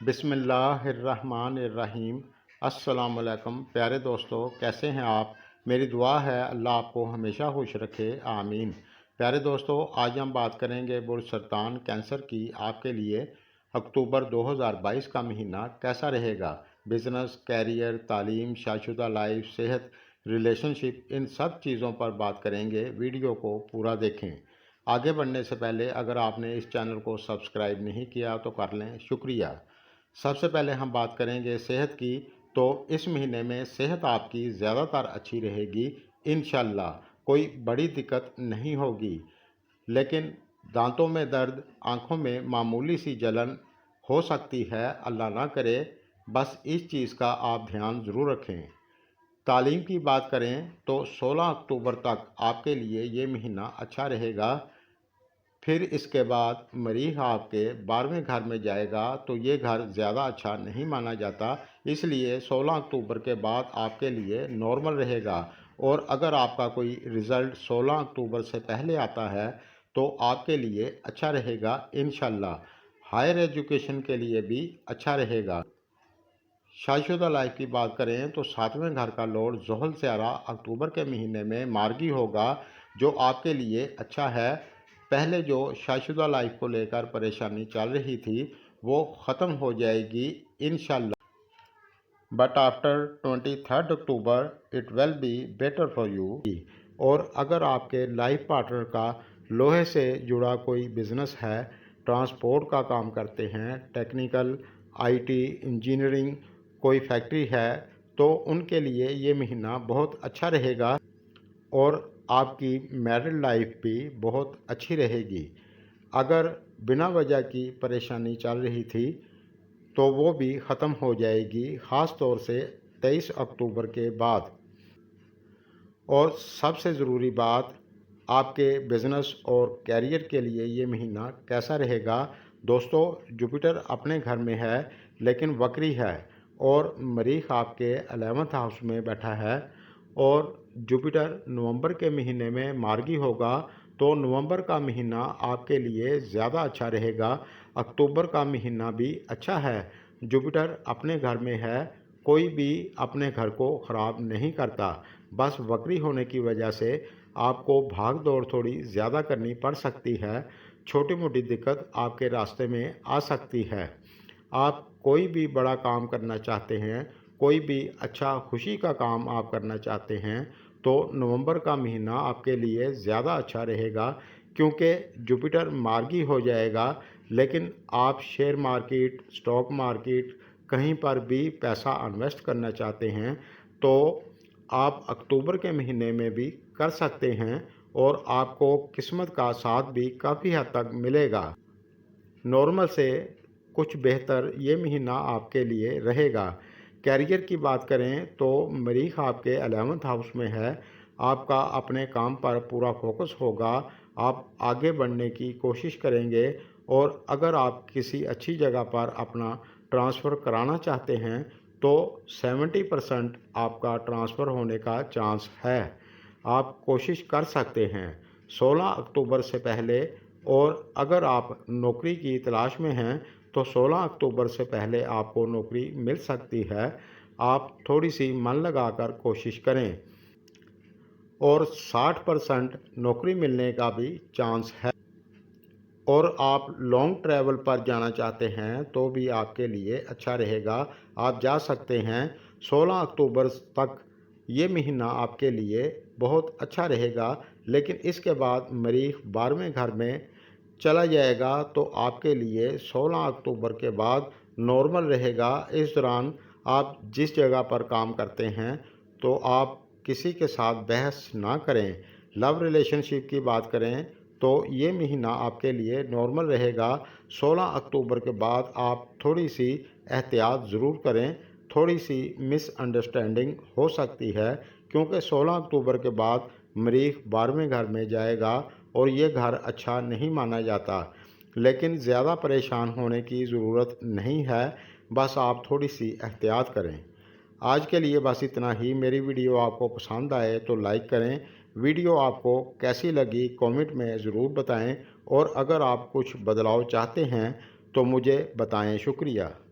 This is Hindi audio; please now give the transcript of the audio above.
बिस्मिल्लाहिर्रहमानिर्रहीम। अस्सलामुअलैकुम प्यारे दोस्तों, कैसे हैं आप। मेरी दुआ है अल्लाह आपको हमेशा खुश रखे, आमीन। प्यारे दोस्तों, आज हम बात करेंगे बुर्ज सरतान कैंसर की। आपके लिए अक्टूबर 2022 का महीना कैसा रहेगा। बिजनेस, कैरियर, तालीम, शादीशुदा लाइफ, सेहत, रिलेशनशिप, इन सब चीज़ों पर बात करेंगे। वीडियो को पूरा देखें। आगे बढ़ने से पहले अगर आपने इस चैनल को सब्सक्राइब नहीं किया तो कर लें, शुक्रिया। सबसे पहले हम बात करेंगे सेहत की। तो इस महीने में सेहत आपकी ज़्यादातर अच्छी रहेगी इंशाल्लाह। कोई बड़ी दिक्कत नहीं होगी, लेकिन दांतों में दर्द, आँखों में मामूली सी जलन हो सकती है, अल्लाह ना करे। बस इस चीज़ का आप ध्यान ज़रूर रखें। तालीम की बात करें तो 16 अक्टूबर तक आपके लिए ये महीना अच्छा रहेगा। फिर इसके बाद मरीख आपके 12वें घर में जाएगा, तो ये घर ज़्यादा अच्छा नहीं माना जाता। इसलिए 16 अक्टूबर के बाद आपके लिए नॉर्मल रहेगा। और अगर आपका कोई रिज़ल्ट 16 अक्टूबर से पहले आता है तो आपके लिए अच्छा रहेगा इंशाल्लाह। हायर एजुकेशन के लिए भी अच्छा रहेगा। शादीशुदा लाइफ की बात करें तो 7वें घर का लॉर्ड ज़ोहल स्यारा अक्टूबर के महीने में मार्गी होगा, जो आपके लिए अच्छा है। पहले जो शादीशुदा लाइफ को लेकर परेशानी चल रही थी वो ख़त्म हो जाएगी इंशाल्लाह। But after 23 October it will be better for you. और अगर आपके लाइफ पार्टनर का लोहे से जुड़ा कोई बिज़नेस है, ट्रांसपोर्ट का काम करते हैं, टेक्निकल, आईटी, इंजीनियरिंग, कोई फैक्ट्री है, तो उनके लिए ये महीना बहुत अच्छा रहेगा। और आपकी मैरिड लाइफ भी बहुत अच्छी रहेगी। अगर बिना वजह की परेशानी चल रही थी तो वो भी ख़त्म हो जाएगी, ख़ास तौर से 23 अक्टूबर के बाद। और सबसे ज़रूरी बात, आपके बिज़नेस और कैरियर के लिए ये महीना कैसा रहेगा। दोस्तों, जुपिटर अपने घर में है लेकिन वक्री है, और मरीख आपके 11वें हाउस में बैठा है। और जुपिटर नवंबर के महीने में मार्गी होगा, तो नवंबर का महीना आपके लिए ज़्यादा अच्छा रहेगा। अक्टूबर का महीना भी अच्छा है। जुपिटर अपने घर में है, कोई भी अपने घर को ख़राब नहीं करता। बस वक्री होने की वजह से आपको भाग दौड़ थोड़ी ज़्यादा करनी पड़ सकती है। छोटी मोटी दिक्कत आपके रास्ते में आ सकती है। आप कोई भी बड़ा काम करना चाहते हैं, कोई भी अच्छा खुशी का काम आप करना चाहते हैं, तो नवंबर का महीना आपके लिए ज़्यादा अच्छा रहेगा, क्योंकि जुपिटर मार्गी हो जाएगा। लेकिन आप शेयर मार्केट, स्टॉक मार्केट, कहीं पर भी पैसा इन्वेस्ट करना चाहते हैं तो आप अक्टूबर के महीने में भी कर सकते हैं, और आपको किस्मत का साथ भी काफ़ी हद तक मिलेगा। नॉर्मल से कुछ बेहतर ये महीना आपके लिए रहेगा। कैरियर की बात करें तो मरीख आपके 11वें हाउस में है। आपका अपने काम पर पूरा फोकस होगा, आप आगे बढ़ने की कोशिश करेंगे। और अगर आप किसी अच्छी जगह पर अपना ट्रांसफ़र कराना चाहते हैं तो 70% आपका ट्रांसफ़र होने का चांस है। आप कोशिश कर सकते हैं 16 अक्टूबर से पहले। और अगर आप नौकरी की तलाश में हैं तो 16 अक्टूबर से पहले आपको नौकरी मिल सकती है। आप थोड़ी सी मन लगाकर कोशिश करें, और 60% नौकरी मिलने का भी चांस है। और आप लॉन्ग ट्रैवल पर जाना चाहते हैं तो भी आपके लिए अच्छा रहेगा, आप जा सकते हैं। 16 अक्टूबर तक ये महीना आपके लिए बहुत अच्छा रहेगा, लेकिन इसके बाद मरीख 12वें घर में चला जाएगा, तो आपके लिए 16 अक्टूबर के बाद नॉर्मल रहेगा। इस दौरान आप जिस जगह पर काम करते हैं तो आप किसी के साथ बहस ना करें। लव रिलेशनशिप की बात करें तो ये महीना आपके लिए नॉर्मल रहेगा। 16 अक्टूबर के बाद आप थोड़ी सी एहतियात ज़रूर करें, थोड़ी सी मिसअंडरस्टैंडिंग हो सकती है, क्योंकि 16 अक्टूबर के बाद मरीख 12वें घर में जाएगा और ये घर अच्छा नहीं माना जाता। लेकिन ज़्यादा परेशान होने की ज़रूरत नहीं है, बस आप थोड़ी सी एहतियात करें। आज के लिए बस इतना ही। मेरी वीडियो आपको पसंद आए तो लाइक करें। वीडियो आपको कैसी लगी कमेंट में ज़रूर बताएं, और अगर आप कुछ बदलाव चाहते हैं तो मुझे बताएं। शुक्रिया।